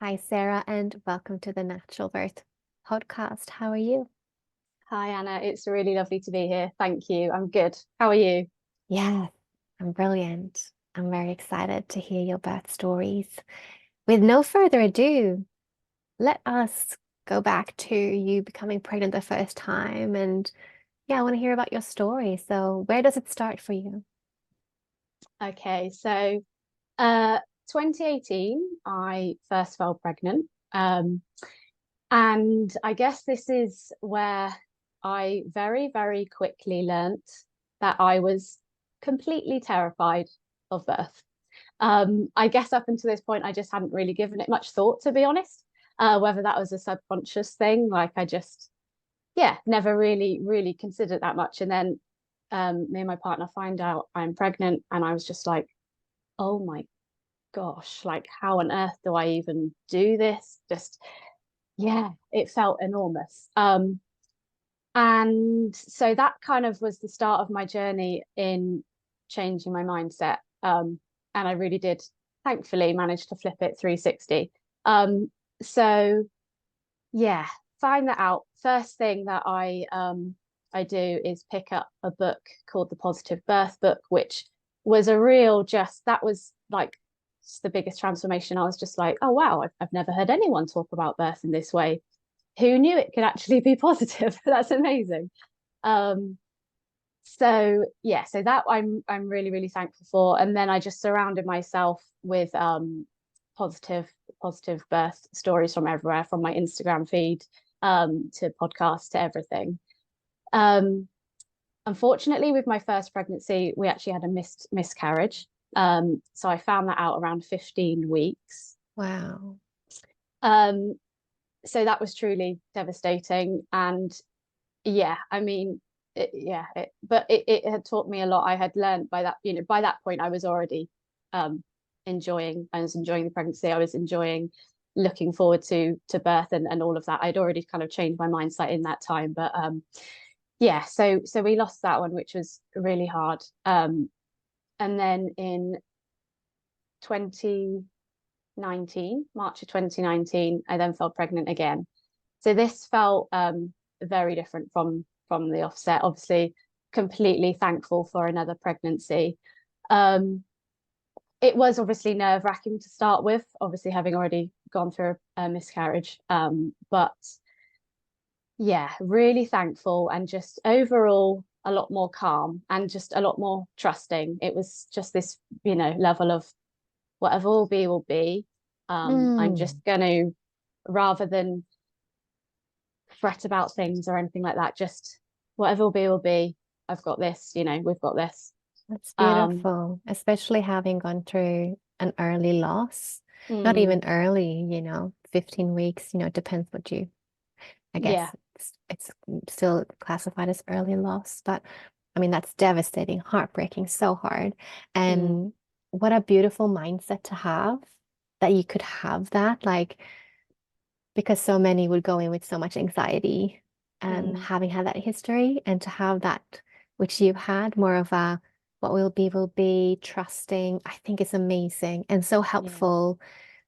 Hi, Sarah, and welcome to the Natural Birth podcast. How are you? Hi Anna, it's really lovely to be here. Thank you. I'm good. How are you? Yeah, I'm brilliant. I'm very excited to hear your birth stories. With no further ado, let us go back to you becoming pregnant the first time. And yeah, I want to hear about your story. So, where does it start for you? Okay, so uh 2018, I first fell pregnant. And I guess this is where I very, very quickly learnt that I was completely terrified of birth. I guess up until this point, I just hadn't really given it much thought, to be honest. Whether that was a subconscious thing, like I just, yeah, never really considered that much. And then me and my partner find out I'm pregnant, and I was just like, oh my gosh, like how on earth do I even do this? Just yeah, it felt enormous. And so that kind of was the start of my journey in changing my mindset. And I really did, thankfully, manage to flip it 360. So yeah, find that out. First thing that I do is pick up a book called The Positive Birth Book, which was a real just that was like the biggest transformation. I was just like, oh wow, I've never heard anyone talk about birth in this way. Who knew it could actually be positive? That's amazing. Um, so yeah, so that I'm really thankful for. And then I just surrounded myself with positive positive birth stories from everywhere, from my Instagram feed to podcasts to everything. Um, Unfortunately, with my first pregnancy, we actually had a miscarriage. So I found that out around 15 weeks. Wow. Um, so that was truly devastating. And yeah, I mean, but it had taught me a lot. I had learned by that, by that point, I was already um, I was enjoying the pregnancy. I was enjoying looking forward to birth and all of that. I'd already kind of changed my mindset in that time. But yeah, so we lost that one, which was really hard. And then in 2019, March of 2019, I then fell pregnant again. So this felt very different from the offset. Obviously, completely thankful for another pregnancy. Um, it was obviously nerve-wracking to start with, obviously having already gone through a miscarriage. But yeah, really thankful and just overall a lot more calm and just a lot more trusting. It was just this, level of whatever will be, will be. I'm just Mm, going to, rather than fret about things or anything like that, just whatever will be, will be. I've got this, we've got this. that's Um, beautiful, especially having gone through an early loss. Not mm, even early, 15 weeks, it depends what you I yeah, guess it's still classified as early loss, but I mean that's devastating, heartbreaking, so hard. mm, And what a beautiful mindset to have that you could have that, like because so many would go in with so much anxiety and mm, having had that history and to have that which you had more of a what will be trusting, I think is amazing and so yeah, helpful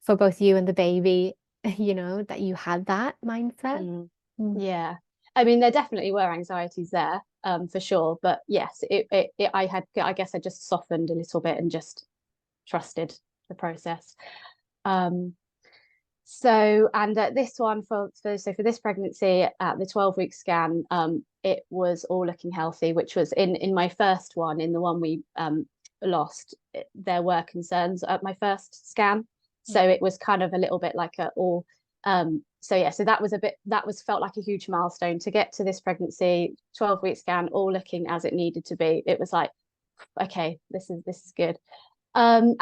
for both you and the baby, that you had that mindset. mm, Mm. yeah. I mean, there definitely were anxieties there, for sure. But yes, I guess I just softened a little bit and just trusted the process. Um, and this one for this pregnancy at the 12-week scan, it was all looking healthy, which was in my first one, in the one we lost, there were concerns at my first scan. So it was kind of a little bit like a all so yeah, so that was felt like a huge milestone to get to this pregnancy, 12-week scan, all looking as it needed to be. It was like, okay, this is good. And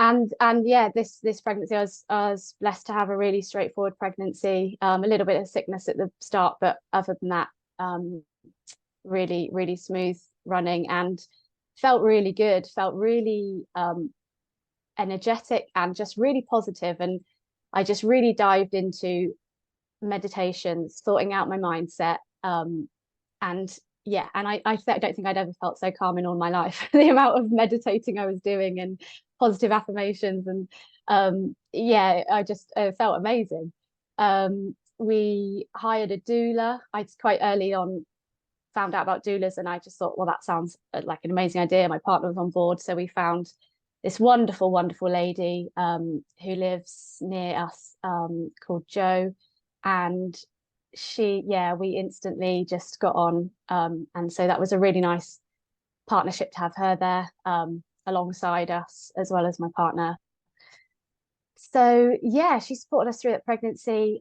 yeah, this pregnancy, I was blessed to have a really straightforward pregnancy. A little bit of sickness at the start, but other than that, really smooth running and felt really good. Felt really energetic and just really positive. And I just really dived into meditations, sorting out my mindset, and don't think I'd ever felt so calm in all my life. The amount of meditating I was doing and positive affirmations, and yeah, I just felt amazing. We hired a doula. I quite early on found out about doulas, and I just thought, well, that sounds like an amazing idea. My partner was on board, so we found this wonderful, wonderful lady who lives near us called Jo, and yeah, we instantly just got on, and so that was a really nice partnership to have her there alongside us as well as my partner. So yeah, she supported us through that pregnancy.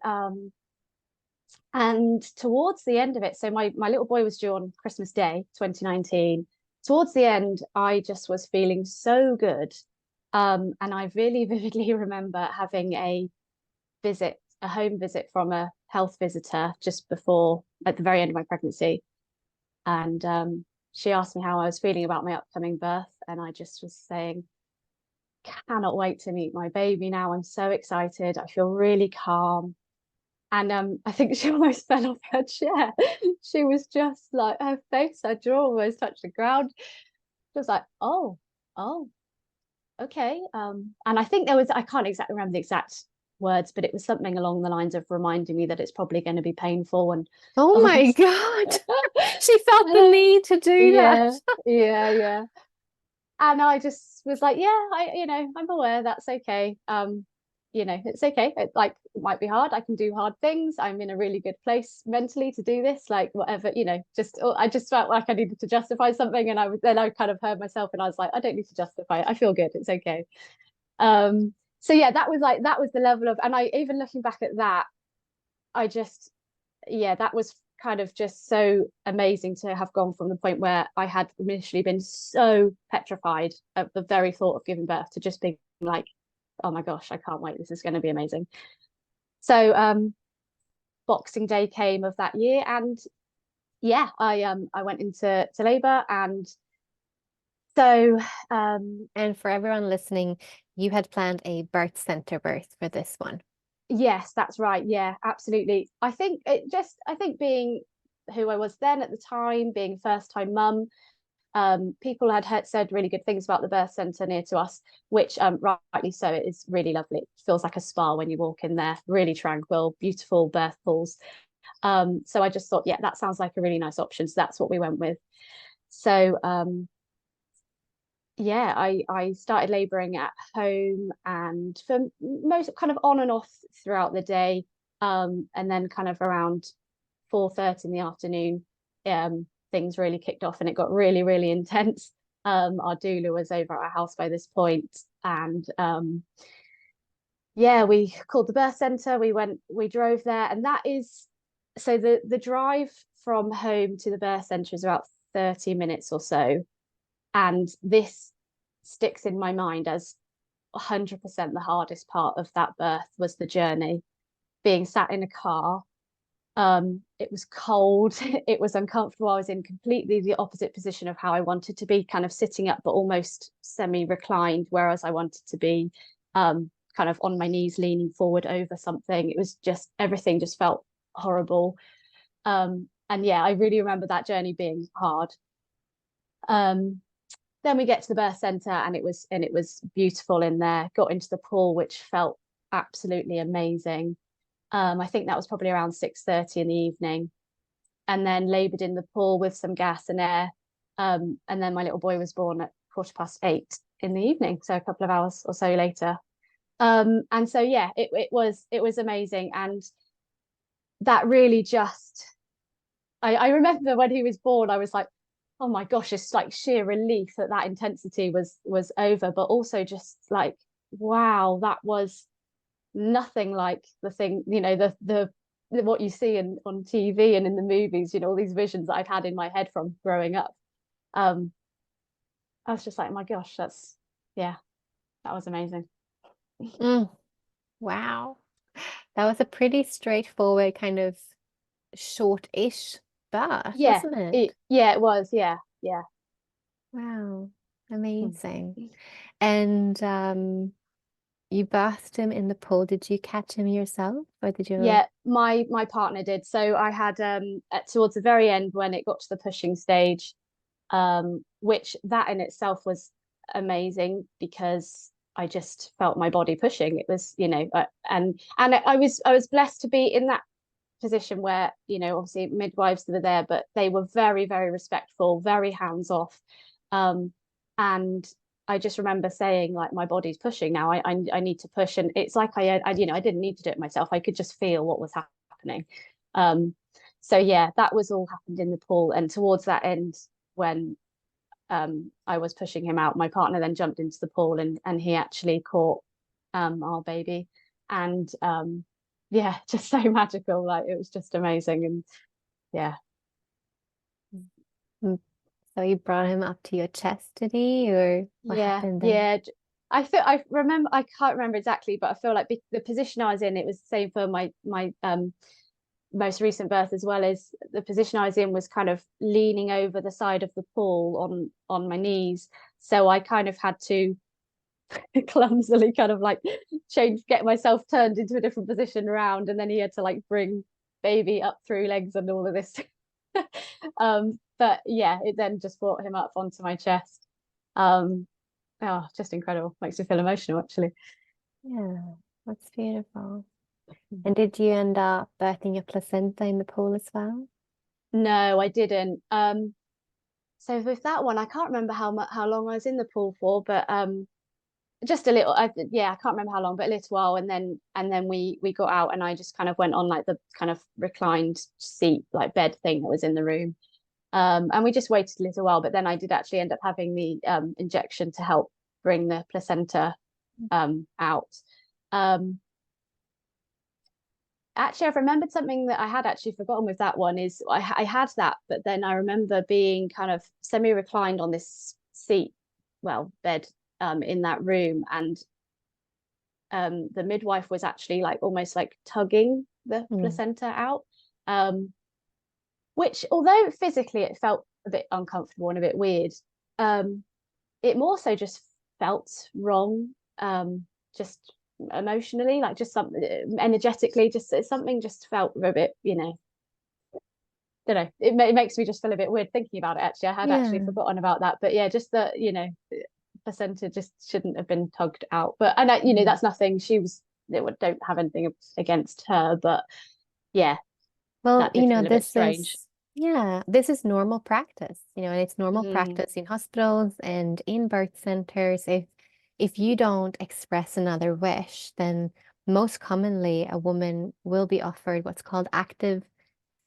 And towards the end of it, so my little boy was due on Christmas Day, 2019. Towards the end, I just was feeling so good. And I really vividly remember having a home visit from a health visitor just before, at the very end of my pregnancy. And she asked me how I was feeling about my upcoming birth. And I just was saying, cannot wait to meet my baby now. I'm so excited. I feel really calm. And I think she almost fell off her chair. She was just like, her face, her jaw almost touched the ground. She was like, oh, okay. And I think I can't exactly remember the exact words, but it was something along the lines of reminding me that it's probably going to be painful. And Oh my obviously, God. She felt the need to do that. yeah, yeah. And I just was like, yeah, I'm aware that's okay. It's okay. It might be hard. I can do hard things. I'm in a really good place mentally to do this. Like whatever, I just felt like I needed to justify something, and I kind of heard myself, and I was like, I don't need to justify it. I feel good. It's okay. So yeah, that was the level of, and I even looking back at that, I just yeah, that was kind of just so amazing to have gone from the point where I had initially been so petrified at the very thought of giving birth to just being like, oh my gosh, I can't wait. This is going to be amazing. So Boxing Day came of that year, and yeah, I went into labor, and so And for everyone listening, you had planned a birth center birth for this one. yes, that's right. Yeah, absolutely. I think being who I was then at the time, being first time mum, people had said really good things about the birth centre near to us, which rightly so. It is really lovely. It feels like a spa when you walk in there. Really tranquil, beautiful birth pools. So I just thought, yeah, that sounds like a really nice option. So that's what we went with. So yeah, I started labouring at home, and for most kind of on and off throughout the day, and then kind of around 4:30 in the afternoon, things really kicked off, and it got really, really intense. Our doula was over at our house by this point, and yeah, we called the birth centre. We drove there, and that is so the drive from home to the birth centre is about 30 minutes or so, and this sticks in my mind as 100% the hardest part of that birth was the journey, being sat in a car. It was cold, it was uncomfortable. I was in completely the opposite position of how I wanted to be, kind of sitting up, but almost semi-reclined, whereas I wanted to be kind of on my knees, leaning forward over something. It was just, everything just felt horrible. And yeah, I really remember that journey being hard. Then we get to the birth center, and it was beautiful in there. Got into the pool, which felt absolutely amazing. I think that was probably around 6:30 in the evening, and then laboured in the pool with some gas and air. And then my little boy was born at 8:15 in the evening, so a couple of hours or so later. And so yeah, it was amazing, and that really just I remember when he was born, I was like, oh my gosh, it's like sheer relief that that intensity was over, but also just like, wow, that was nothing like the thing, the what you see on TV and in the movies, all these visions that I'd had in my head from growing up. I was just like, oh my gosh, yeah, that was amazing. Mm, wow. That was a pretty straightforward kind of short-ish birth, Yeah, wasn't it? yeah, it was. Yeah, yeah. Wow. Amazing. And you bathed him in the pool. Did you catch him yourself, or did you? Yeah, my partner did. So I had towards the very end when it got to the pushing stage, which that in itself was amazing because I just felt my body pushing. It was, and I was blessed to be in that position where, obviously midwives were there, but they were very, very respectful, very hands off. And I just remember saying, like, my body's pushing now. I need to push, and it's like I didn't need to do it myself. I could just feel what was happening. Um, so yeah, that was all happened in the pool, and towards that end, when I was pushing him out, my partner then jumped into the pool, and he actually caught our baby, and yeah, just so magical. Like, it was just amazing, and yeah. Mm. So you brought him up to your chest, did he, or what Yeah, happened there? yeah. I remember, I can't remember exactly, but I feel like the position I was in, it was the same for my most recent birth as well. As the position I was in was kind of leaning over the side of the pool on my knees. So I kind of had to clumsily kind of like get myself turned into a different position around, and then he had to like bring baby up through legs and all of this. But yeah, it then just brought him up onto my chest. Um, oh, just incredible. Makes me feel emotional, actually. Yeah, that's beautiful. And did you end up birthing your placenta in the pool as well? No, I didn't. So with that one, I can't remember how long I was in the pool for, but just a little. Yeah, I can't remember how long, but a little while, and then we got out, and I just kind of went on like the kind of reclined seat, like bed thing that was in the room. And we just waited a little while, but then I did actually end up having the injection to help bring the placenta out. Um, Actually, I've remembered something that I had actually forgotten with that one is I had that, but then I remember being kind of semi-reclined on this seat, well, bed in that room, and the midwife was actually like almost like tugging the Mm. placenta out, which although physically it felt a bit uncomfortable and a bit weird, um, it more so just felt wrong, just emotionally, like just something energetically, just something just felt a bit, don't know. It makes me just feel a bit weird thinking about it. Actually, I had actually Yeah. forgotten about that, but yeah, just that, placenta just shouldn't have been tugged out. But and Mm. that's nothing. Don't have anything against her, but yeah, Well, that did feel a bit this strange. is, yeah, this is normal practice, and it's normal Mm, practice in hospitals and in birth centers. If you don't express another wish, then most commonly a woman will be offered what's called active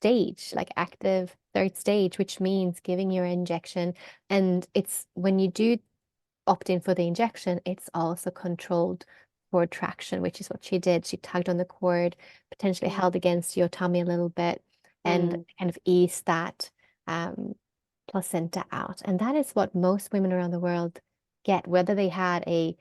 stage, like active third stage, which means giving your injection. And it's when you do opt in for the injection, it's also controlled cord traction, which is what she did. She tugged on the cord, potentially mm, held against your tummy a little bit, and mm, kind of eased that um, placenta out. And that is what most women around the world get, whether they had a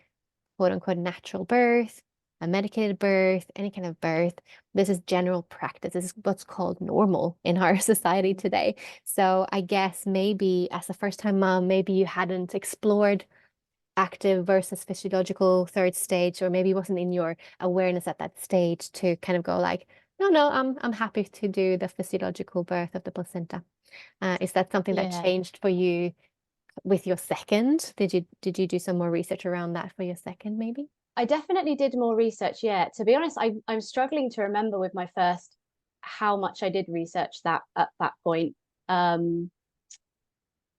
quote unquote natural birth, a medicated birth, any kind of birth. This is general practice. This is what's called normal in our society today. So I guess maybe as a first time mom, maybe you hadn't explored active versus physiological third stage, or maybe wasn't in your awareness at that stage to kind of go like, no, no, I'm happy to do the physiological birth of the placenta. Is that something that yeah. changed for you with your second? Did you do some more research around that for your second, maybe? I definitely did more research. Yeah, to be honest, I'm struggling to remember with my first how much I did research that at that point. Um,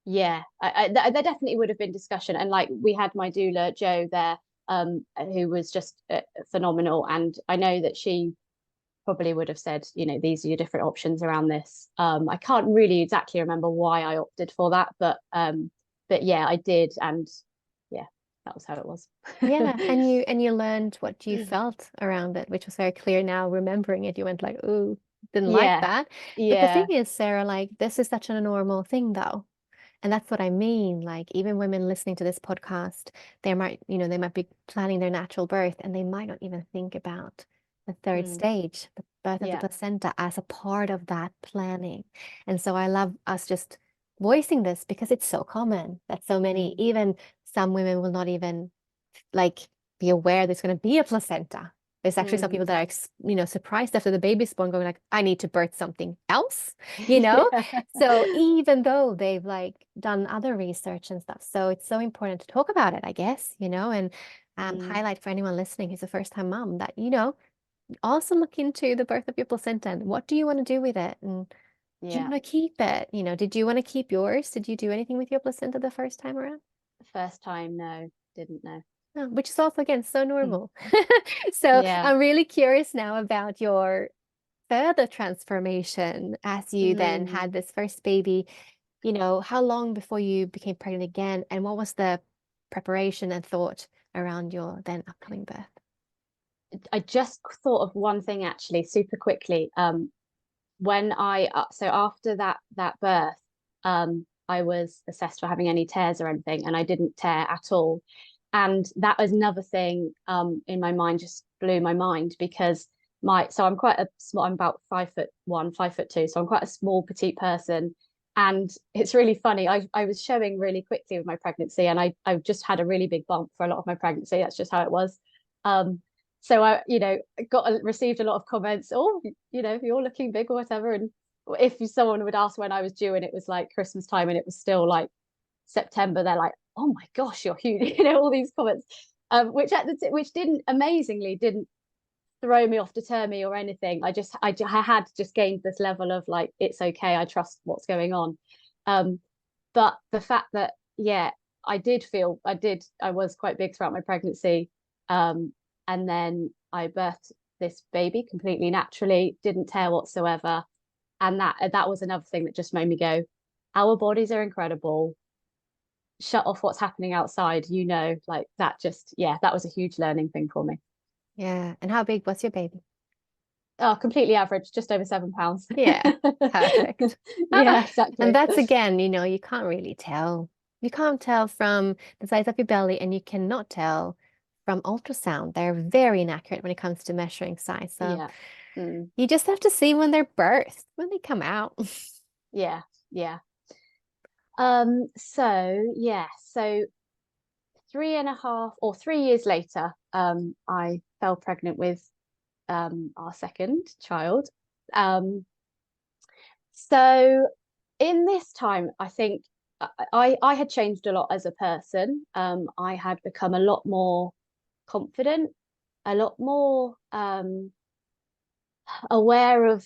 yeah, there definitely would have been discussion, and like we had my doula Joe there, who was just phenomenal, and I know that she probably would have said, these are your different options around this. I can't really exactly remember why I opted for that, but yeah, I did, and yeah, that was how it was. Yeah, and you learned what you felt around it, which was very clear now. Remembering it, you went like, "Ooh, didn't like Yeah, that." But the thing yeah. is, Sarah, like this is such a normal thing, though. And that's what I mean. Like even women listening to this podcast, they might be planning their natural birth and they might not even think about the third Mm, stage, the birth of the yeah. placenta as a part of that planning. And so I love us just voicing this because it's so common that so many, Mm, even some women will not even like be aware there's going to be a placenta. There's actually some Mm. people that are, surprised after the baby's born, going like, I need to birth something else, you know? Yeah. So even though they've like done other research and stuff, so it's so important to talk about it, I guess, and Mm. highlight for anyone listening who's a first-time mom that, also look into the birth of your placenta and what do you want to do with it? And do you Yeah. want to keep it? Did you want to keep yours? Did you do anything with your placenta the first time around? First time, no, didn't know. Oh, which is also, again, so Mm. normal. So Yeah. I'm really curious now about your further transformation as you then Mm. had this first baby. How long before you became pregnant again, and what was the preparation and thought around your then upcoming birth? I just thought of one thing actually, super quickly. When I so after that birth, I was assessed for having any tears or anything, and I didn't tear at all. And that was another thing in my mind, just blew my mind because I'm quite a small, I'm about 5'1", 5'2", so I'm quite a small petite person. And it's really funny. I was showing really quickly with my pregnancy, and I just had a really big bump for a lot of my pregnancy. That's just how it was. Um, so I, received a lot of comments. Oh, you're looking big or whatever. And if someone would ask when I was due, and it was like Christmas time, and it was still like September, they're like, "Oh my gosh, you're huge!" All these comments, which didn't amazingly didn't throw me off, deter me, or anything. I had just gained this level of like, it's okay. I trust what's going on. Um, but the fact that, yeah, I was quite big throughout my pregnancy. Um, and then I birthed this baby completely naturally, didn't tear whatsoever. And that was another thing that just made me go, our bodies are incredible. Shut off what's happening outside, like that just, yeah, that was a huge learning thing for me. Yeah. And how big was your baby? Oh, completely average, just over 7 pounds. Yeah, perfect. Yeah, And exactly. that's again, you can't really tell. You can't tell from the size of your belly, and you cannot tell from ultrasound. They're very inaccurate when it comes to measuring size. So Yeah. Mm. you just have to see when they're birthed, when they come out. Yeah. Yeah. So yeah, so 3.5 or 3 years later, I fell pregnant with our second child. Um, so in this time, I think I had changed a lot as a person. I had become a lot more confident, a lot more aware of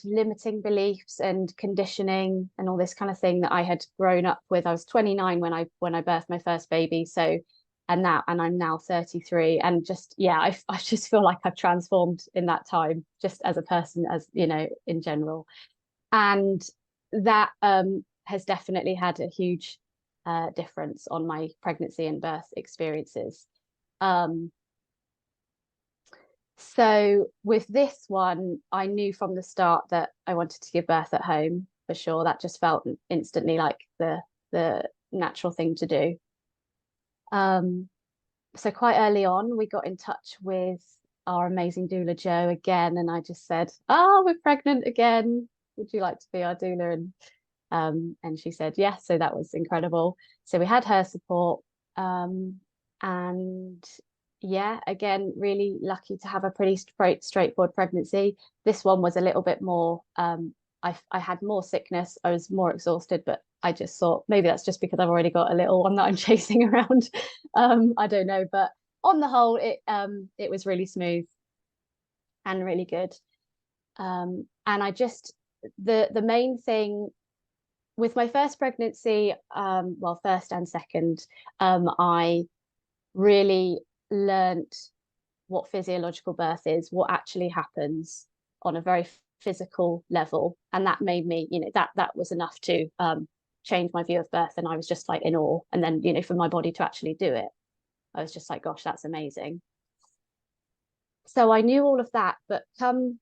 limiting beliefs and conditioning and all this kind of thing that I had grown up with. I was 29 when I birthed my first baby, so and I'm now 33, and just yeah, I just feel like I've transformed in that time, just as a person, as in general. And that has definitely had a huge difference on my pregnancy and birth experiences. Um, so with this one, I knew from the start that I wanted to give birth at home for sure. That just felt instantly like the natural thing to do. Um, so quite early on, we got in touch with our amazing doula Jo again, and I just said, "Oh, we're pregnant again. Would you like to be our doula?" And she said yes. So that was incredible. So we had her support, and yeah, again, really lucky to have a pretty straightforward pregnancy. This one was a little bit more. I had more sickness. I was more exhausted, but I just thought maybe that's just because I've already got a little one that I'm chasing around. I don't know, but on the whole, it was really smooth and really good. And I just the main thing with my first pregnancy, well, first and second, I really learnt what physiological birth is, what actually happens on a very physical level, and that made me, that was enough to change my view of birth, and I was just like in awe. And then, for my body to actually do it, I was just like, gosh, that's amazing. So I knew all of that, but come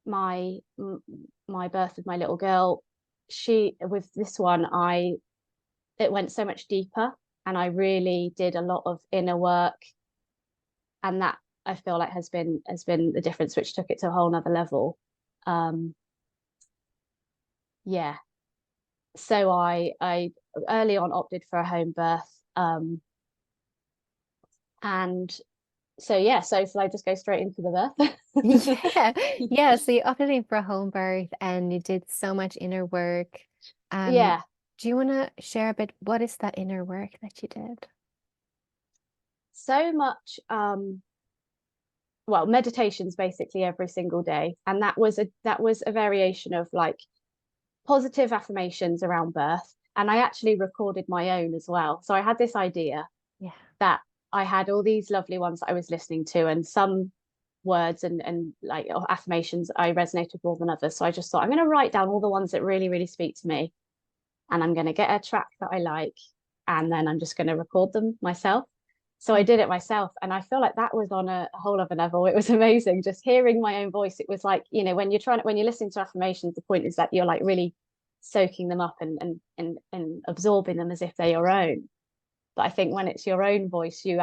my my birth of my little girl, she with this one, it went so much deeper, and I really did a lot of inner work, and that I feel like has been the difference, which took it to a whole nother level. um yeah, so I early on opted for a home birth. And so yeah, so shall I just go straight into the birth? Yeah, yeah. So you opted in for a home birth and you did so much inner work. Um, Yeah, do you want to share a bit? What is that inner work that you did? so much well, meditations basically every single day. And that was a variation of like positive affirmations around birth. And I actually recorded my own as well. So I had this idea Yeah, that I had all these lovely ones that I was listening to, and some words and like affirmations I resonated more than others. So I just thought I'm going to write down all the ones that really, really speak to me, and I'm going to get a track that I like, and then I'm just going to record them myself. So I mm, did it myself, and I feel like that was on a whole other level. It was amazing just hearing my own voice. It was like, when you're listening to affirmations, the point is that you're like really soaking them up and absorbing them as if they're your own. But I think when it's your own voice, you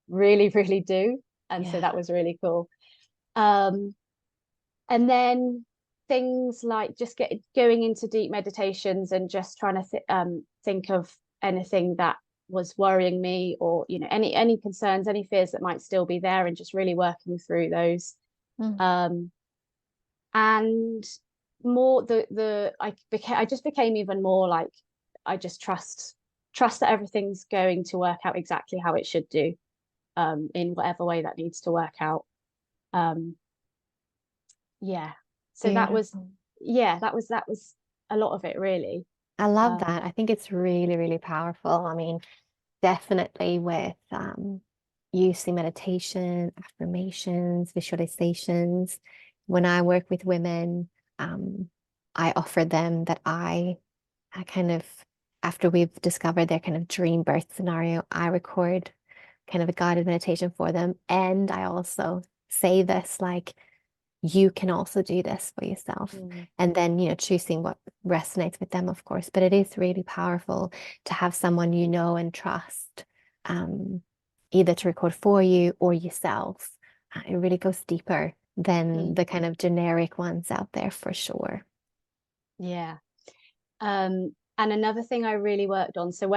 really, really do. And so yeah, that was really cool. Um, and then things like just going into deep meditations and just trying to think of anything that was worrying me, or any concerns, any fears that might still be there, and just really working through those. mm, um and more I just became even more like, I just trust that everything's going to work out exactly how it should do, in whatever way that needs to work out. um yeah, so that was, beautiful. yeah, that was a lot of it really. I love um that. I think it's really, really powerful. I mean, definitely with using meditation, affirmations, visualizations. When I work with women, um, I offer them that I kind of, after we've discovered their kind of dream birth scenario, I record kind of a guided meditation for them. And I also say this like, you can also do this for yourself. mm, And then, choosing what resonates with them, of course. But it is really powerful to have someone you know and trust, um, either to record for you or yourself. It really goes deeper than mm, the kind of generic ones out there for sure. yeah. And another thing I really worked on, so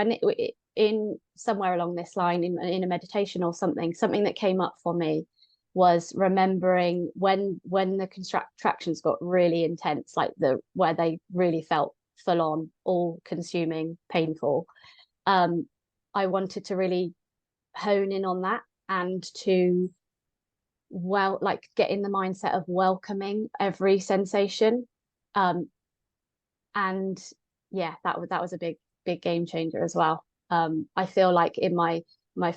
in somewhere along this line, in a meditation or something that came up for me was remembering when the contractions got really intense, like where they really felt full on, all consuming, painful. um I wanted to really hone in on that, and to, well, like, get in the mindset of welcoming every sensation. um and yeah, that was a big game changer as well. I feel like in my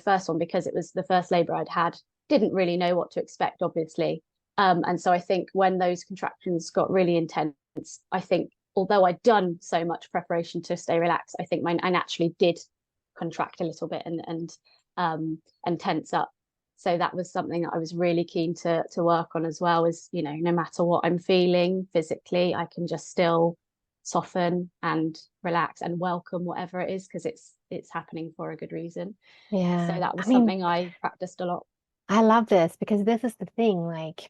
first one, because it was the first labor I'd had, didn't really know what to expect, obviously. And so I think when those contractions got really intense, I think, although I'd done so much preparation to stay relaxed, I think I naturally did contract a little bit and tense up. So that was something that I was really keen to work on as well. Is, no matter what I'm feeling physically, I can just still soften and relax and welcome whatever it is, because it's happening for a good reason. So Yeah. that I was mean, something I practiced a lot. I love this because this is the thing, like,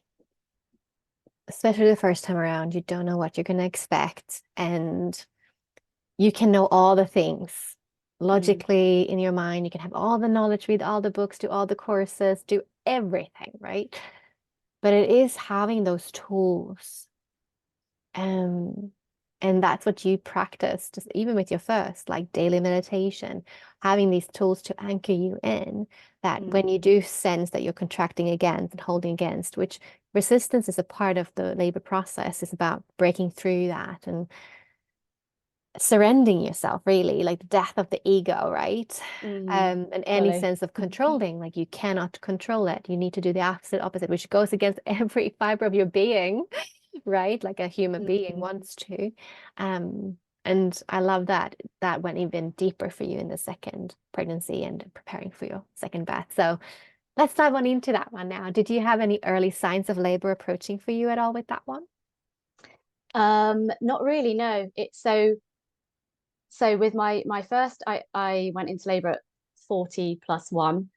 especially the first time around, you don't know what you're going to expect. And you can know all the things Mm, logically in your mind. You can have all the knowledge, read all the books, do all the courses, do everything, right? But it is having those tools. Um, and that's what you practice, just even with your first, like daily meditation, having these tools to anchor you in that mm, when you do sense that you're contracting against and holding against, which resistance is a part of the labor process, is about breaking through that and surrendering yourself, really, like the death of the ego, right? mm, And any fully. sense of controlling, like you cannot control it. You need to do the opposite, which goes against every fiber of your being, right? Like a human being Mm. wants to. And I love that went even deeper for you in the second pregnancy and preparing for your second birth. So let's dive on into that one now. Did you have any early signs of labor approaching for you at all with that one? Not really, no. It's so with my first, I went into labor at 40 plus 1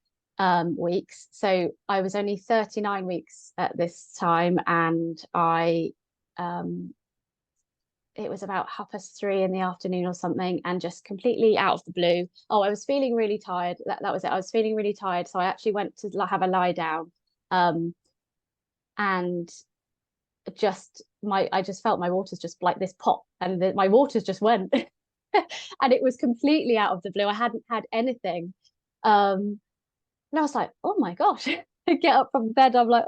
weeks. So I was only 39 weeks at this time, and I um it was about 3:30 in the afternoon or something, and just completely out of the blue. Oh, I was feeling really tired. That was it. I was feeling really tired, so I actually went to have a lie down, and just I just felt my waters just like this pop, and my waters just went, and it was completely out of the blue. I hadn't had anything, and I was like, oh my gosh. I get up from bed, I'm like,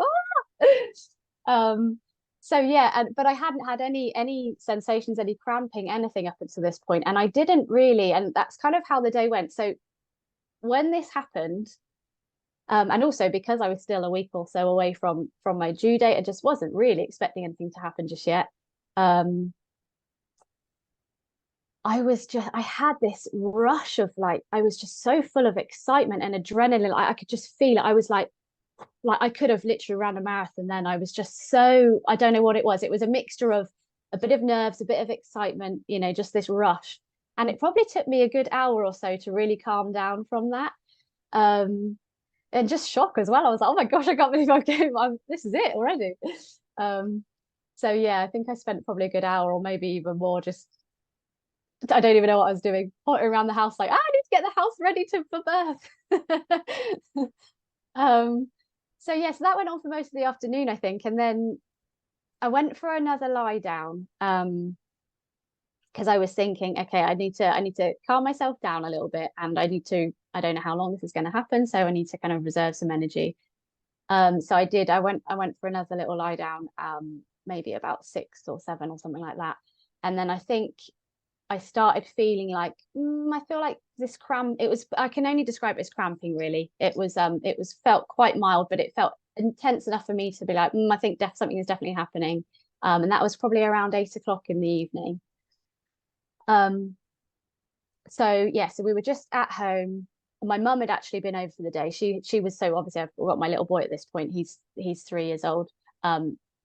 oh. So yeah, but I hadn't had any sensations, any cramping, anything up until this point, and I didn't really, and that's kind of how the day went. So when this happened, and also because I was still a week or so away from my due date, I just wasn't really expecting anything to happen just yet. Um, I had this rush of like, I was just so full of excitement and adrenaline. I could just feel it. I was like I could have literally ran a marathon then. I was just so, I don't know what it was. It was a mixture of a bit of nerves, a bit of excitement, just this rush. And it probably took me a good hour or so to really calm down from that. Um, and just shock as well. I was like, oh my gosh, I can't believe this is it already. Um, so yeah, I think I spent probably a good hour or maybe even more just, I don't even know what I was doing, pottering around the house like, I need to get the house ready for birth. Um, so yeah, so that went on for most of the afternoon, I think. And then I went for another lie down. Because I was thinking, okay, I need to calm myself down a little bit, and I don't know how long this is going to happen, so I need to kind of reserve some energy. So I did. I went for another little lie down, maybe about 6 or 7 or something like that. And then I think I started feeling like, I feel like this cramp. I can only describe it as cramping, really. It was felt quite mild, but it felt intense enough for me to be like, I think something is definitely happening. And that was probably around 8 o'clock in the evening. Um, so yeah, so we were just at home. My mum had actually been over for the day. She was, so obviously I've got my little boy at this point. He's 3 years old.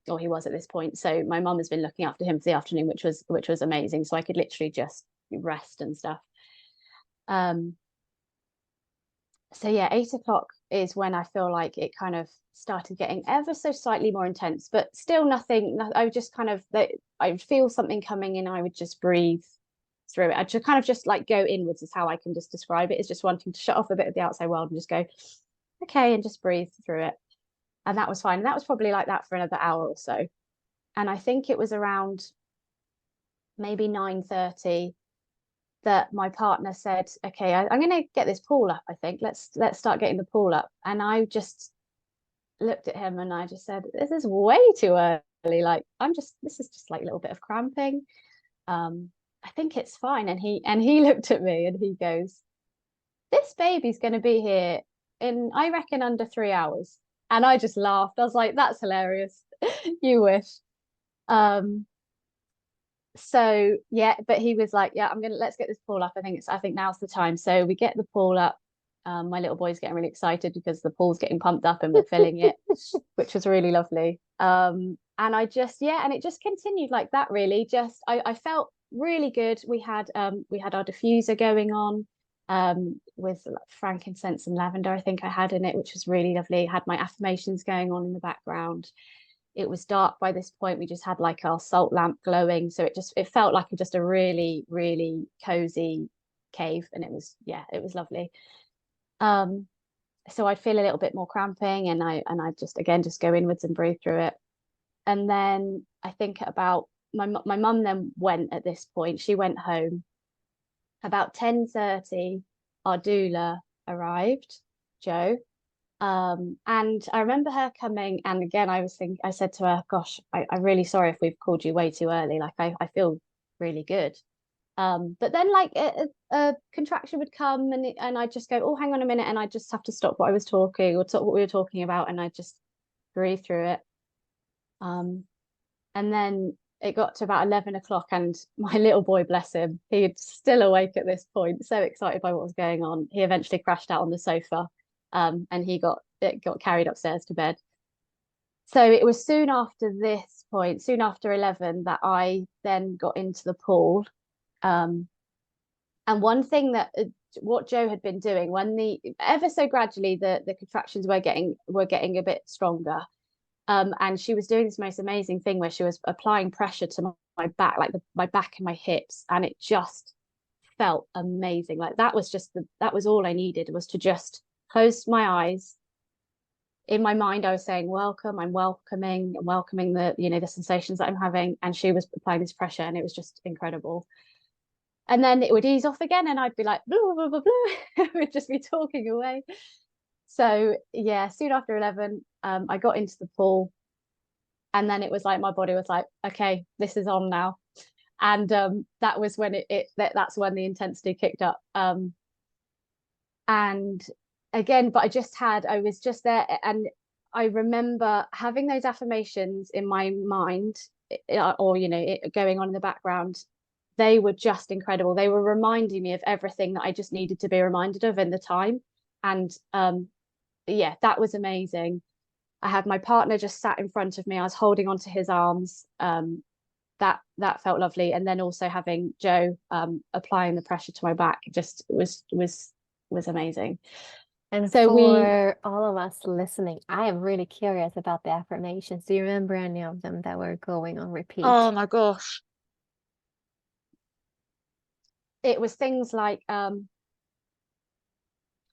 Or he was at this point. So my mum has been looking after him for the afternoon, which was amazing. So I could literally just rest and stuff. Um, so yeah, 8 o'clock is when I feel like it kind of started getting ever so slightly more intense, but still nothing. I would just kind of, I would feel something coming in. I would just breathe through it. I just kind of just like go inwards is how I can just describe it. Is just wanting to shut off a bit of the outside world and just go, okay, and just breathe through it. And that was fine. And that was probably like that for another hour or so. And I think it was around maybe 9:30 that my partner said, okay, I'm going to get this pool up. I think let's start getting the pool up. And I just looked at him and I just said, this is way too early. Like this is just like a little bit of cramping. I think it's fine. And he looked at me and he goes, this baby's going to be here in, I reckon, under 3 hours. And I just laughed. I was like, that's hilarious. You wish. Um, so yeah, but he was like, yeah, let's get this pool up. I think now's the time. So we get the pool up. My little boy's getting really excited because the pool's getting pumped up and we're filling it, which was really lovely. And I just, yeah, and it just continued like that, really. Just I felt really good. We had our diffuser going on, with like frankincense and lavender, I think I had in it, which was really lovely. Had my affirmations going on in the background. It was dark by this point. We just had like our salt lamp glowing, so it felt like just a really really cozy cave, and it was lovely. um so I'd feel a little bit more cramping, and I just again just go inwards and breathe through it. And then I think at about, my mum then went, at this point she went home about 10:30. Our doula arrived, Joe. And I remember her coming, and again, I said to her, gosh, I'm really sorry if we've called you way too early. Like, I feel really good. But then like a contraction would come, and I'd just go, oh, hang on a minute. And I just have to stop what I was talking, or talk what we were talking about. And I just breathe through it. And then it got to about 11 o'clock, and my little boy, bless him, he's still awake at this point, so excited by what was going on. He eventually crashed out on the sofa, and he got carried upstairs to bed. So it was soon after this point, soon after 11, that I then got into the pool. And one thing that what Joe had been doing, when the ever so gradually the contractions were getting a bit stronger. And she was doing this most amazing thing where she was applying pressure to my back, like my back and my hips, and it just felt amazing. Like that was all I needed, was to just close my eyes. In my mind, I was saying, welcome, I'm welcoming the, the sensations that I'm having. And she was applying this pressure, and it was just incredible. And then it would ease off again, and I'd be like, blah, blah, blah, blah. We'd just be talking away. So yeah, soon after 11, I got into the pool, and then it was like my body was like, okay, this is on now. And that was when that's when the intensity kicked up. And again, but I was just there, and I remember having those affirmations in my mind, or going on in the background. They were just incredible. They were reminding me of everything that I just needed to be reminded of in the time. And yeah, that was amazing. I had my partner just sat in front of me. I was holding onto his arms. That felt lovely. And then also having Joe applying the pressure to my back just was amazing. And So we for all of us listening, I am really curious about the affirmations. Do you remember any of them that were going on repeat? Oh my gosh. It was things like oh,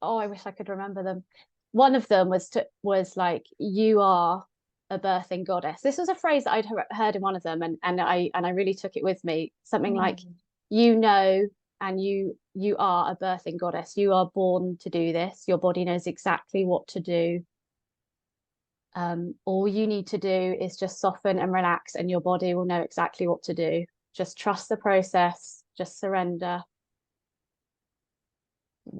I wish I could remember them. One of them was like, you are a birthing goddess. This was a phrase that I'd heard in one of them, and I really took it with me. Something like, Mm. you know, and you are a birthing goddess. You are born to do this. Your body knows exactly what to do. All you need to do is just soften and relax, and your body will know exactly what to do. Just trust the process. Just surrender.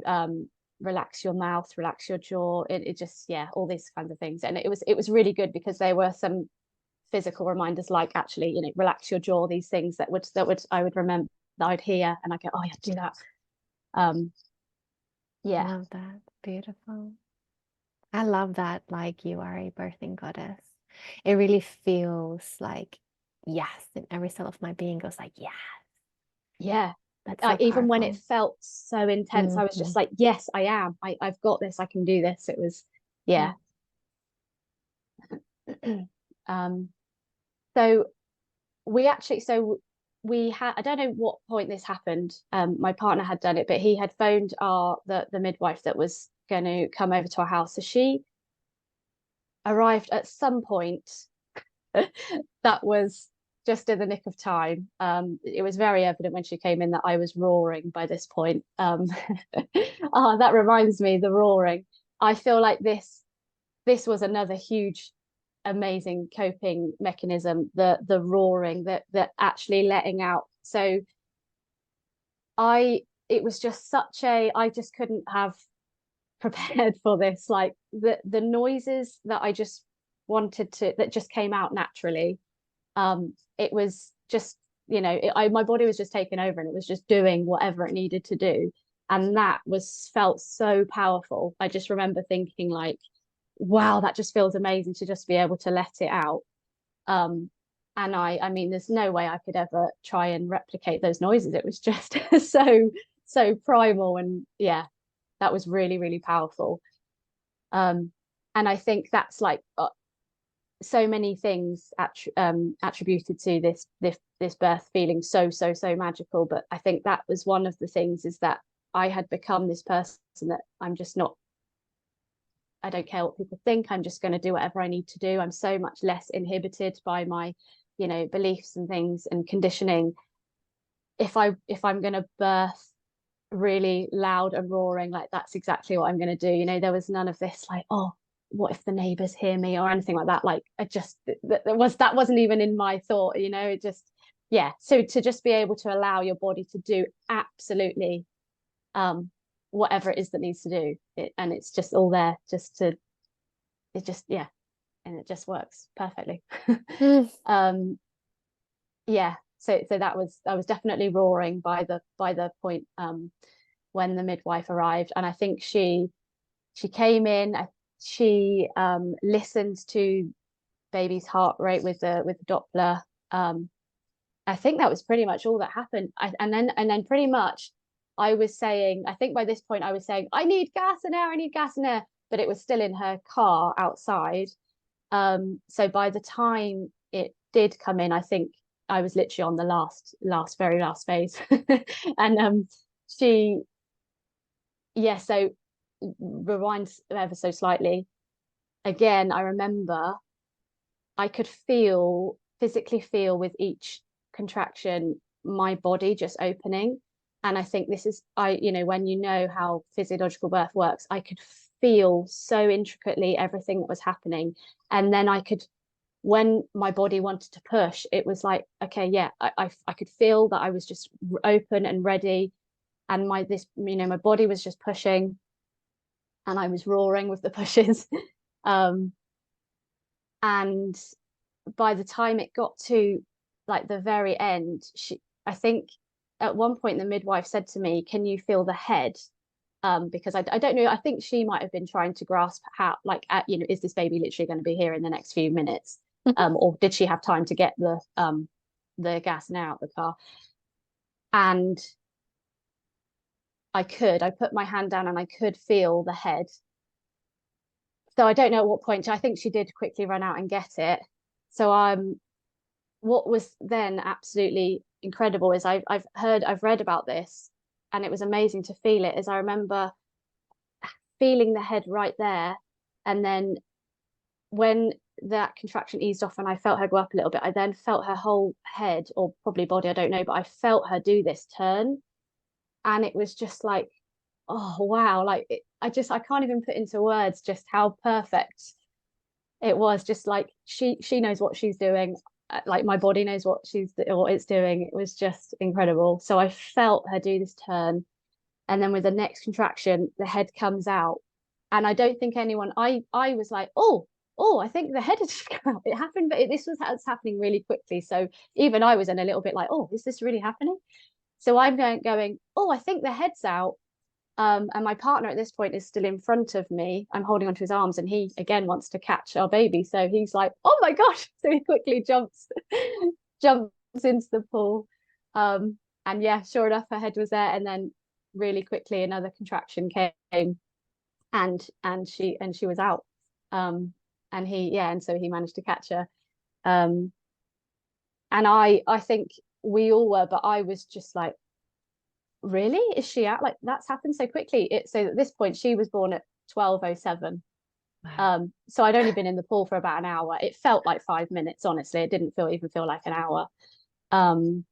Um, Relax your mouth, relax your jaw. It just, yeah, all these kinds of things. And it was really good, because there were some physical reminders, like, actually, relax your jaw. These things that would I would remember, that I'd hear, and I go, oh yeah, do that. Um, yeah, Love that. Beautiful. I love that, like you are a birthing goddess. It really feels like yes, and every cell of my being goes like, yeah, yeah. that's so Even when it powerful. felt so intense, I was Hmm. just like, yes, I am. I've got this. I can do this. It was, yeah. um, so so we had, I don't know what point this happened. My partner had done it, but he had phoned the midwife that was going to come over to our house. So she arrived at some point that was just in the nick of time. It was very evident when she came in that I was roaring by this point. Oh, that reminds me, the roaring. I feel like this was another huge, amazing coping mechanism, the roaring, that actually letting out. So it was just such a, I just couldn't have prepared for this. Like the noises that I just wanted to, that just came out naturally. It was just, my body was just taking over, and it was just doing whatever it needed to do. And that was felt so powerful. I just remember thinking, like, wow, that just feels amazing to just be able to let it out. Um, and I mean, there's no way I could ever try and replicate those noises. It was just so primal, and yeah, that was really, really powerful. Um, and I think that's like so many things attributed to this birth feeling so magical. But I think that was one of the things, is that I had become this person that I'm just not, I don't care what people think. I'm just going to do whatever I need to do. I'm so much less inhibited by my, beliefs and things and conditioning. If I'm going to birth really loud and roaring, like, that's exactly what I'm going to do. There was none of this, like, oh, what if the neighbors hear me, or anything like that. Like, I just, that wasn't even in my thought. It just, yeah. So to just be able to allow your body to do absolutely whatever it is that needs to do it, and it's just all there, it just, yeah, and it just works perfectly. Mm. um yeah, so that was definitely roaring by the point when the midwife arrived. And I think she came in, she listened to baby's heart rate with the Doppler. I think that was pretty much all that happened. And then pretty much I was saying, I think by this point I was saying, I need gas and air, I need gas and air, but it was still in her car outside. So by the time it did come in, I think I was literally on the very last phase. And she yeah, so rewind ever so slightly. Again, I remember I could physically feel with each contraction my body just opening. And I think this is when you know how physiological birth works, I could feel so intricately everything that was happening. And then I could, when my body wanted to push, it was like, okay, yeah, I could feel that I was just open and ready. And my body was just pushing and I was roaring with the pushes. um, and by the time it got to like the very end, I think at one point the midwife said to me, "Can you feel the head?" Because I don't know, I think she might have been trying to grasp how, like, is this baby literally going to be here in the next few minutes? Or did she have time to get the gas and air out the car? And I put my hand down and I could feel the head. So I don't know at what point, I think she did quickly run out and get it. So what was then absolutely incredible is I've read about this, and it was amazing to feel it. As I remember feeling the head right there, and then when that contraction eased off and I felt her go up a little bit, I then felt her whole head, or probably body, I don't know, but I felt her do this turn, and it was just like, oh wow, like I can't even put into words just how perfect it was. Just like she knows what she's doing, like my body knows what it's doing. It was just incredible. So I felt her do this turn, and then with the next contraction the head comes out, and I don't think I was like, oh, I think the head has just come out. It happened, but this was happening really quickly, so even I was in a little bit like, oh, is this really happening? So I'm going, oh, I think the head's out. And my partner at this point is still in front of me. I'm holding onto his arms, and he again wants to catch our baby. So he's like, "Oh my gosh!" So he quickly jumps into the pool. And yeah, sure enough, her head was there. And then really quickly another contraction came, and she was out. And so he managed to catch her. Um, and I think we all were, but I was just like, really, is she out? Like, that's happened so quickly. So at this point she was born at 12:07. Wow. So I'd only been in the pool for about an hour. It felt like 5 minutes, honestly. It didn't even feel like an hour. um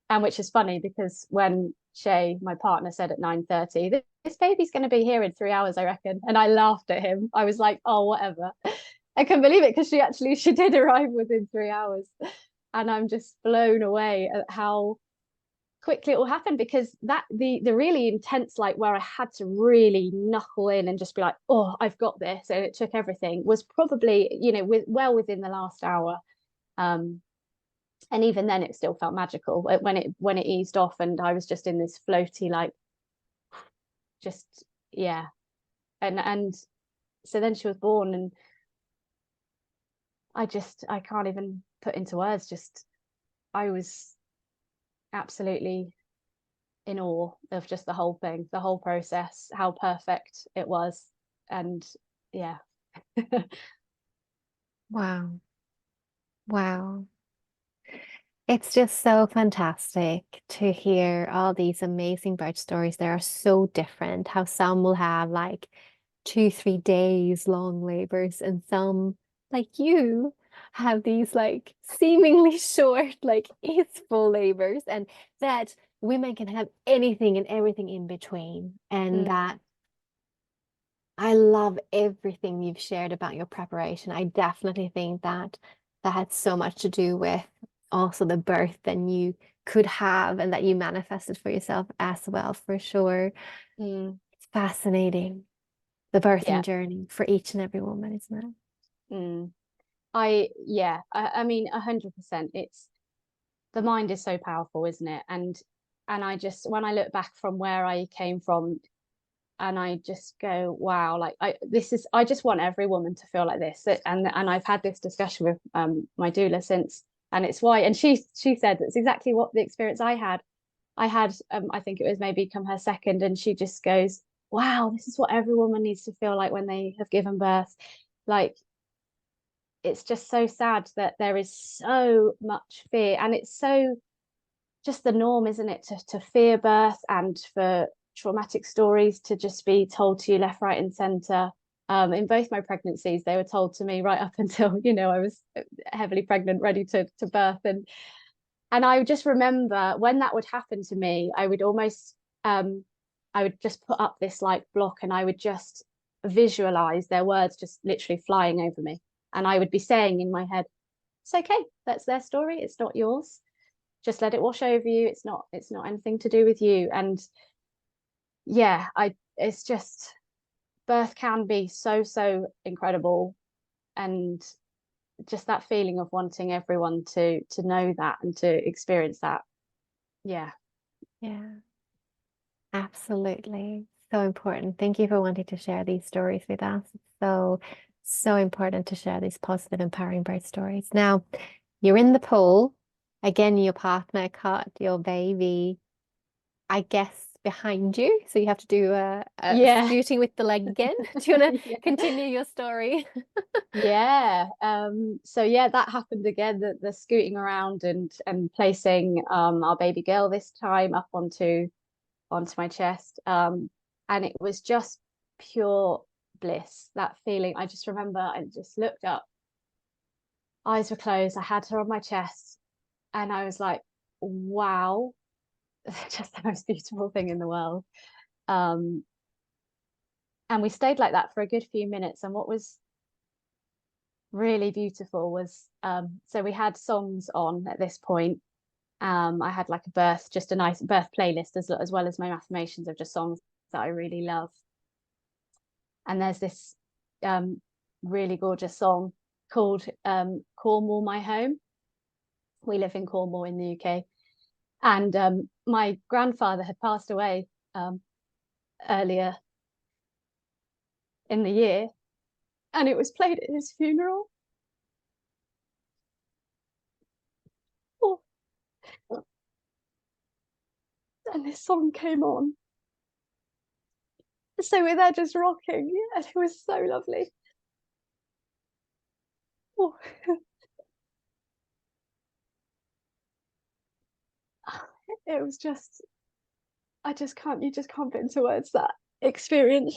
and which is funny because when Shay, my partner, said at 9:30, this baby's going to be here in 3 hours, I reckon, and I laughed at him. I was like, oh, whatever. I couldn't believe it, because she did arrive within 3 hours, and I'm just blown away at how quickly it will happen. Because the really intense, like where I had to really knuckle in and just be like, oh, I've got this, and it took everything, was probably within the last hour. And even then it still felt magical when it eased off, and I was just in this floaty, like, just, yeah. And so then she was born, and I can't even put into words, just I was absolutely in awe of just the whole thing, the whole process, how perfect it was. And yeah. Wow. Wow. It's just so fantastic to hear all these amazing birth stories. They are so different. How some will have like 2, 3 days long labors, and some, like you, have these like seemingly short, like easeful labors, and that women can have anything and everything in between. And Mm, that I love everything you've shared about your preparation. I definitely think that that had so much to do with also the birth that you could have and that you manifested for yourself as well, for sure. mm, It's fascinating, the birthing yeah. journey for each and every woman, isn't it? Mm. I mean, 100%. It's The mind is so powerful, isn't it? And I just, when I look back from where I came from, and I just go, wow, like, I just want every woman to feel like this. And I've had this discussion with my doula since, and it's why, and she said that's exactly what the experience I had. I think it was maybe come her second, and she just goes, wow, this is what every woman needs to feel like when they have given birth. Like, it's just so sad that there is so much fear, and it's so just the norm, isn't it, to fear birth and for traumatic stories to just be told to you left, right, and center. In both my pregnancies, they were told to me right up until, I was heavily pregnant, ready to birth. And I just remember when that would happen to me, I would just put up this like block, and I would just visualize their words just literally flying over me. And I would be saying in my head, it's okay, that's their story, it's not yours. Just let it wash over you. It's not anything to do with you. And yeah, it's just, birth can be so, so incredible. And just that feeling of wanting everyone to know that and to experience that. Yeah. Yeah, absolutely. So important. Thank you for wanting to share these stories with us. It's so, so important to share these positive, empowering birth stories. Now, you're in the pool. Again, your partner caught your baby, I guess, behind you. So you have to do a Yeah. scooting with the leg again. Do you want to Yeah. continue your story? Yeah. So yeah, that happened again, the scooting around and placing our baby girl this time up onto my chest. And it was just pure bliss, that feeling. I just remember I just looked up, eyes were closed, I had her on my chest, and I was like, wow, just the most beautiful thing in the world. Um, and we stayed like that for a good few minutes. And what was really beautiful was so we had songs on at this point. I had like just a nice birth playlist as well as my affirmations of just songs that I really love. And there's this really gorgeous song called Cornwall, My Home. We live in Cornwall in the UK. And my grandfather had passed away earlier in the year, and it was played at his funeral. Oh, and this song came on. So we're there just rocking, and it was so lovely. Oh. It was just, you just can't put into words that experience.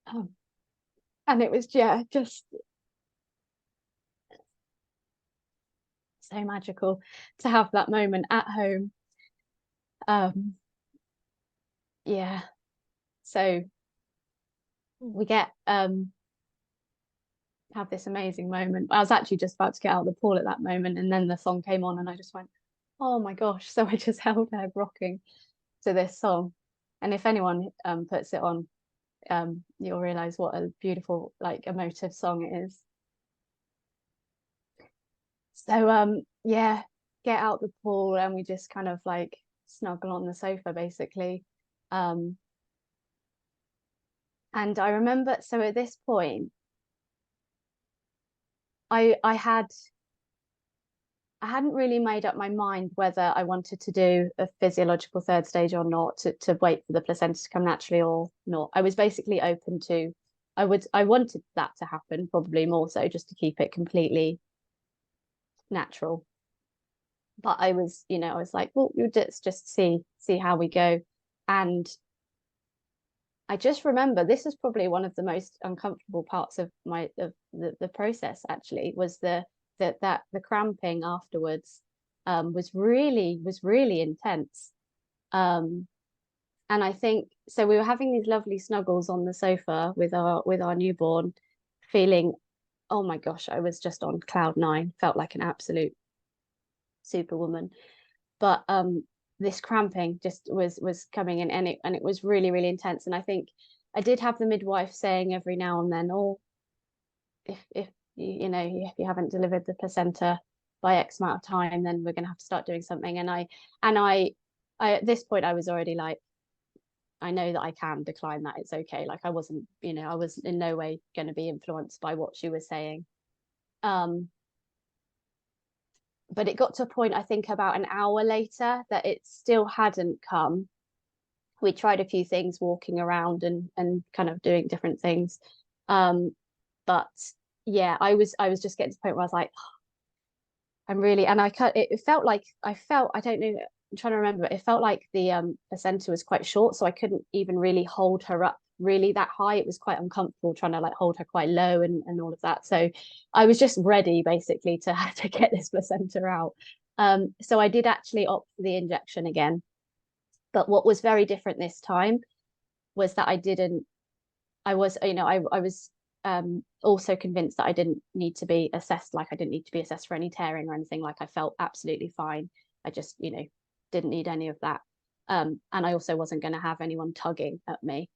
Um, and it was, yeah, just so magical to have that moment at home. Um, yeah. So we get have this amazing moment. I was actually just about to get out of the pool at that moment, and then the song came on, and I just went, "Oh my gosh!" So I just held her rocking to this song, and if anyone puts it on, you'll realize what a beautiful, like, emotive song it is. So yeah, get out the pool, and we just kind of like snuggle on the sofa basically. Um, and I remember, so at this point, I hadn't really made up my mind whether I wanted to do a physiological third stage or not, to wait for the placenta to come naturally or not. I was basically open to, I wanted that to happen, probably more so just to keep it completely natural. But I was like, well, you just see how we go. And I just remember this is probably one of the most uncomfortable parts of the process, actually, was the cramping afterwards was really intense. Um and I think so we were having these lovely snuggles on the sofa with our newborn, feeling, oh my gosh, I was just on cloud nine, felt like an absolute superwoman. But this cramping just was coming in, and it was really, really intense. And I think I did have the midwife saying every now and then, oh, if if you haven't delivered the placenta by X amount of time, then we're going to have to start doing something. And I at this point I was already like, I know that I can decline that, it's okay. Like, I wasn't, I was in no way going to be influenced by what she was saying. um but it got to a point, I think about an hour later, that it still hadn't come. We tried a few things, walking around and kind of doing different things. But yeah, I was just getting to the point where I was like, I'm really, and I cut it, it felt like I don't know, I'm trying to remember, it felt like the placenta was quite short, so I couldn't even really hold her up really that high. It was quite uncomfortable trying to like hold her quite low and all of that. So I was just ready basically to have to get this placenta out. So I did actually opt for the injection again. But what was very different this time was that I didn't I was, I was also convinced that I didn't need to be assessed, like I didn't need to be assessed for any tearing or anything. Like I felt absolutely fine. I just, didn't need any of that. And I also wasn't going to have anyone tugging at me.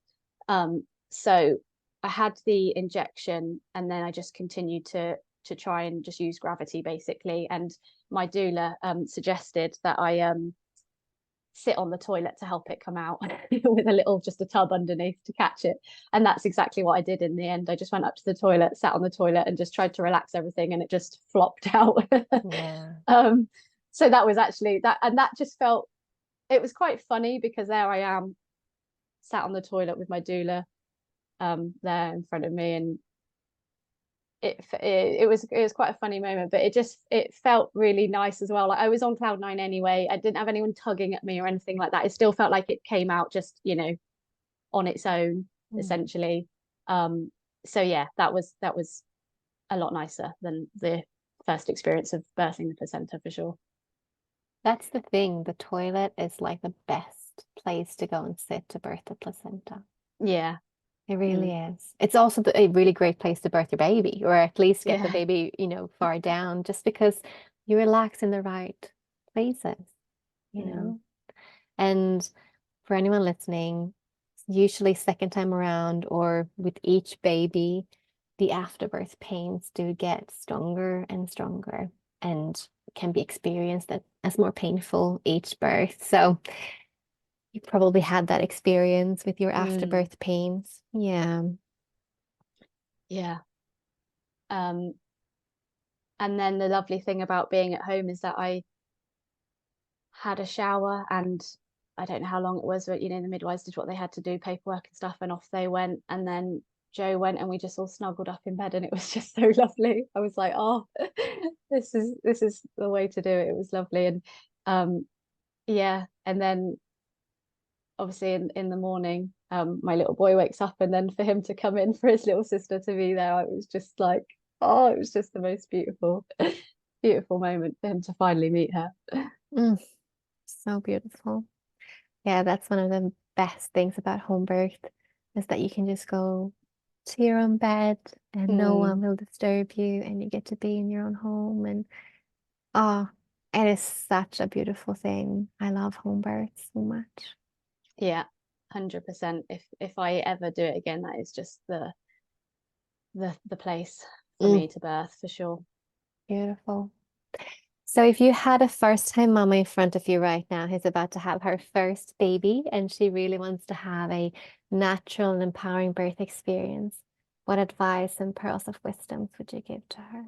So I had the injection, and then I just continued to try and just use gravity basically. And my doula suggested that I sit on the toilet to help it come out with a little just a tub underneath to catch it. And that's exactly what I did in the end. I just went up to the toilet, sat on the toilet, and just tried to relax everything, and it just flopped out. Yeah. um so that was actually that, and that just felt, it was quite funny because there I am sat on the toilet with my doula there in front of me, and it was quite a funny moment, but it felt really nice as well. Like I was on cloud nine anyway. I didn't have anyone tugging at me or anything like that. It still felt like it came out just, on its own, Mm. essentially. So yeah, that was a lot nicer than the first experience of birthing the placenta for sure. That's the thing. The toilet is like the best place to go and sit to birth the placenta. Yeah. It really Mm. is. It's also a really great place to birth your baby, or at least get the Yeah. baby, far down, just because you relax in the right places, you Mm. know? And for anyone listening, usually second time around or with each baby, the afterbirth pains do get stronger and stronger and can be experienced as more painful each birth. So you probably had that experience with your Mm. afterbirth pains. Yeah. Yeah. Um, and then the lovely thing about being at home is that I had a shower, and I don't know how long it was, but the midwives did what they had to do, paperwork and stuff, and off they went. And then Joe went, and we just all snuggled up in bed, and it was just so lovely. I was like, oh, this is the way to do it. It was lovely. And um yeah, and then obviously in the morning, my little boy wakes up, and then for him to come in for his little sister to be there, I was just like, oh, it was just the most beautiful, beautiful moment for him to finally meet her. Mm, so beautiful. Yeah, that's one of the best things about home birth is that you can just go to your own bed and no Mm. one will disturb you and you get to be in your own home and oh, it is such a beautiful thing. I love home birth so much. Yeah, 100%. If I ever do it again, that is just the place for Mm, me to birth for sure. beautiful. So if you had a first time mama in front of you right now who's about to have her first baby and she really wants to have a natural and empowering birth experience, what advice and pearls of wisdom would you give to her?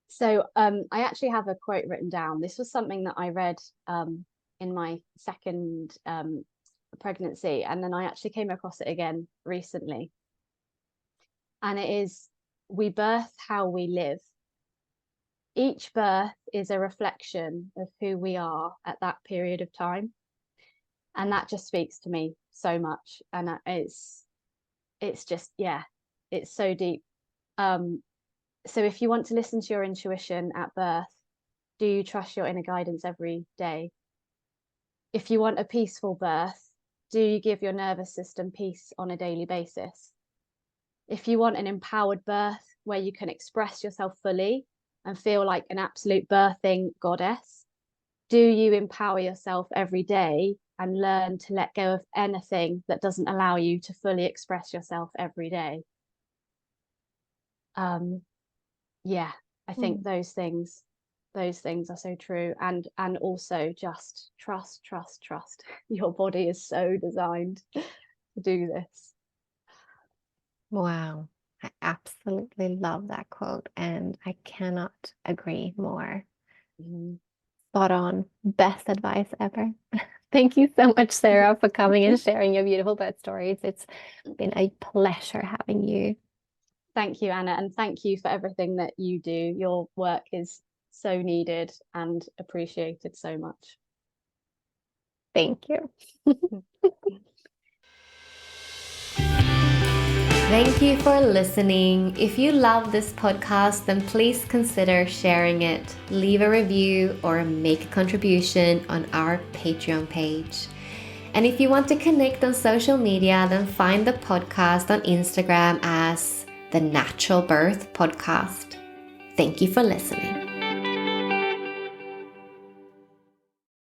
So I actually have a quote written down. This was something that I read in my second pregnancy, and then I actually came across it again recently. And it is, we birth how we live. Each birth is a reflection of who we are at that period of time. And that just speaks to me so much. And it's just, yeah, it's so deep. Um, so if you want to listen to your intuition at birth, do you trust your inner guidance every day? If you want a peaceful birth, do you give your nervous system peace on a daily basis? If you want an empowered birth where you can express yourself fully and feel like an absolute birthing goddess, do you empower yourself every day and learn to let go of anything that doesn't allow you to fully express yourself every day? Um, yeah, I think Mm. those things are so true. And also just trust. Your body is so designed to do this. Wow. I absolutely love that quote and I cannot agree more. Mm. Spot on. Best advice ever. Thank you so much, Sarah, for coming and sharing your beautiful birth stories. It's been a pleasure having you. Thank you, Anna, and thank you for everything that you do. Your work is so needed and appreciated so much. Thank you. Thank you for listening. If you love this podcast, then please consider sharing it, leave a review, or make a contribution on our Patreon page. And if you want to connect on social media, then find the podcast on Instagram as The Natural Birth Podcast. Thank you for listening.